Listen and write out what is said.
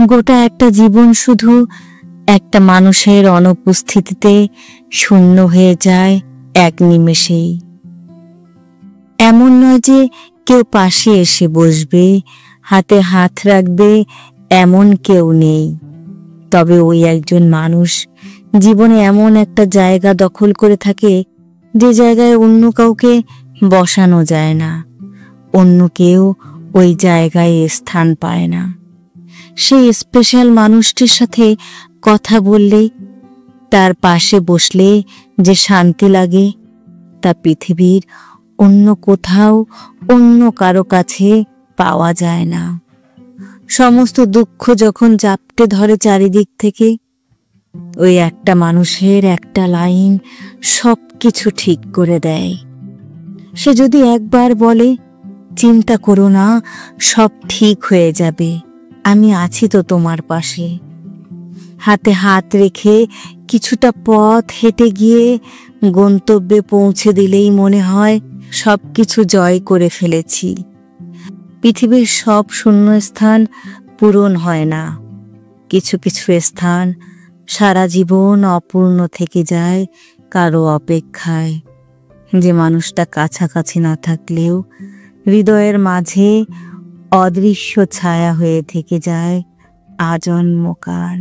গোটা একটা জীবন শুধু একটা মানুষের অনুপস্থিতিতে শূন্য হয়ে যায় এক নিমেষেই। এমন নয় যে কেউ পাশে এসে বসবে, হাতে হাত রাখবে, এমন কেউ নেই। তবে ওই একজন মানুষ জীবনে এমন একটা জায়গা দখল করে থাকে যে জায়গায় অন্য কাউকে বসানো যায় না, অন্য কেউ ওই জায়গায় স্থান পায় না। সেই স্পেশাল মানুষটির সাথে কথা বললে, তার পাশে বসলে যে শান্তি লাগে, তা পৃথিবীর অন্য কোথাও অন্য কারো কাছে পাওয়া যায় না। সমস্ত দুঃখ যখন জাপটে ধরে চারিদিক থেকে, ওই একটা মানুষের একটা লাইন সব কিছু ঠিক করে দেয়। সে যদি একবার বলে, চিন্তা করো না, সব ঠিক হয়ে যাবে, আমি আছি তো তোমার পাশে। হাতে হাত রেখে কিছুটা পথ হেঁটে গিয়ে গন্তব্যে পৌঁছে দিলেই মনে হয় সব কিছু জয় করে ফেলেছি। পৃথিবীর সব শূন্যস্থান পূরণ হয় না, কিছু কিছু স্থান সারা জীবন অপূর্ণ থেকে যায় কারো অপেক্ষায়। যে মানুষটা কাছাকাছি না থাকলেও হৃদয়ের মাঝে অদৃশ্য ছায়া হয়ে থেকে যায় আজন্মকাল।